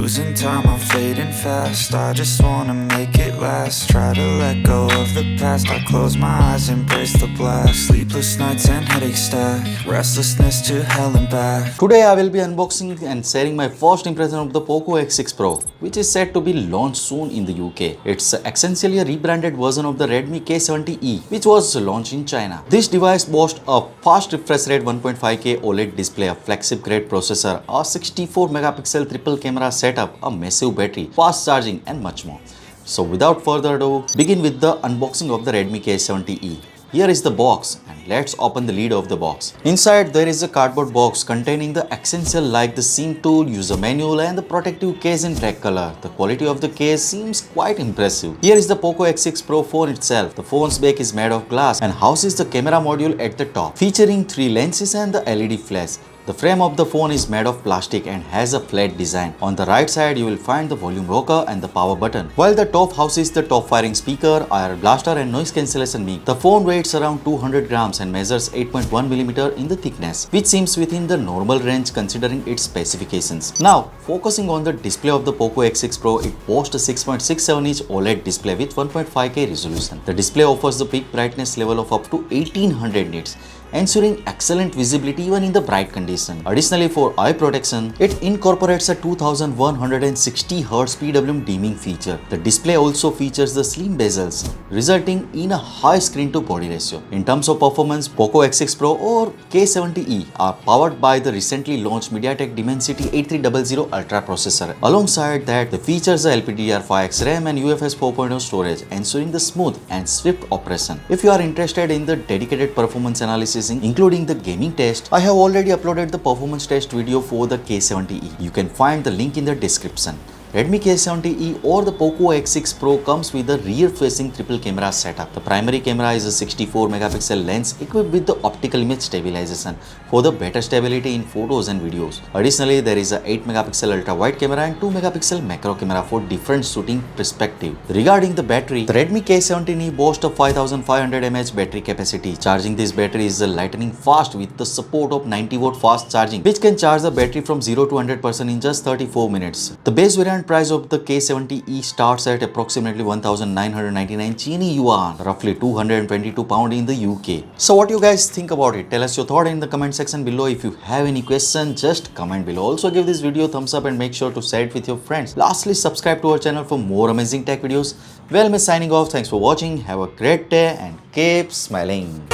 Losing time, I'm fading fast. I just wanna make it last. Try to let go of the past. I close my eyes, embrace the blast. Sleepless nights and headache stack. Restlessness to hell and back. Today I will be unboxing and sharing my first impression of the Poco X6 Pro, which is set to be launched soon in the UK. It's essentially a rebranded version of the Redmi K70e, which was launched in China. This device boasts a fast refresh rate 1.5K OLED display, a flagship grade processor, a 64 megapixel triple camera setup, a massive battery, fast charging and much more. So without further ado, begin with the unboxing of the Redmi K70e. Here is the box and let's open the lid of the box. Inside there is a cardboard box containing the essential like the SIM tool, user manual and the protective case in black color. The quality of the case seems quite impressive. Here is the Poco X6 Pro phone itself. The phone's back is made of glass and houses the camera module at the top, featuring 3 lenses and the LED flash. The frame of the phone is made of plastic and has a flat design. On the right side, you will find the volume rocker and the power button, while the top houses the top firing speaker, IR blaster and noise cancellation mic. The phone weighs around 200 grams and measures 8.1 mm in the thickness, which seems within the normal range considering its specifications. Now, focusing on the display of the Poco X6 Pro, it boasts a 6.67-inch OLED display with 1.5K resolution. The display offers the peak brightness level of up to 1800 nits, ensuring excellent visibility even in the bright condition. Additionally, for eye protection, it incorporates a 2160 Hz PWM dimming feature. The display also features the slim bezels, resulting in a high screen-to-body ratio. In terms of performance, Poco X6 Pro or K70e are powered by the recently launched Mediatek Dimensity 8300 Ultra processor. Alongside that, the features a LPDDR5X RAM and UFS 4.0 storage, ensuring the smooth and swift operation. If you are interested in the dedicated performance analysis including the gaming test, I have already uploaded the performance test video for the K70e. You can find the link in the description. Redmi K70e or the Poco X6 Pro comes with a rear-facing triple camera setup. The primary camera is a 64 megapixel lens equipped with the optical image stabilization for the better stability in photos and videos. Additionally, there is a 8 megapixel ultra-wide camera and 2 megapixel macro camera for different shooting perspective. Regarding the battery, the Redmi K70e boasts a 5500 mAh battery capacity. Charging this battery is lightning fast with the support of 90-watt fast charging, which can charge the battery from 0 to 100% in just 34 minutes. The base variant price of the K70e starts at approximately 1999 Chini yuan, roughly 222 pound in the UK. So what you guys think about it? Tell us your thought in the comment section below. If you have any question, just comment below. Also give this video a thumbs up and make sure to share it with your friends. Lastly, subscribe to our channel for more amazing tech videos. Well, me signing off. Thanks for watching. Have a great day and keep smiling.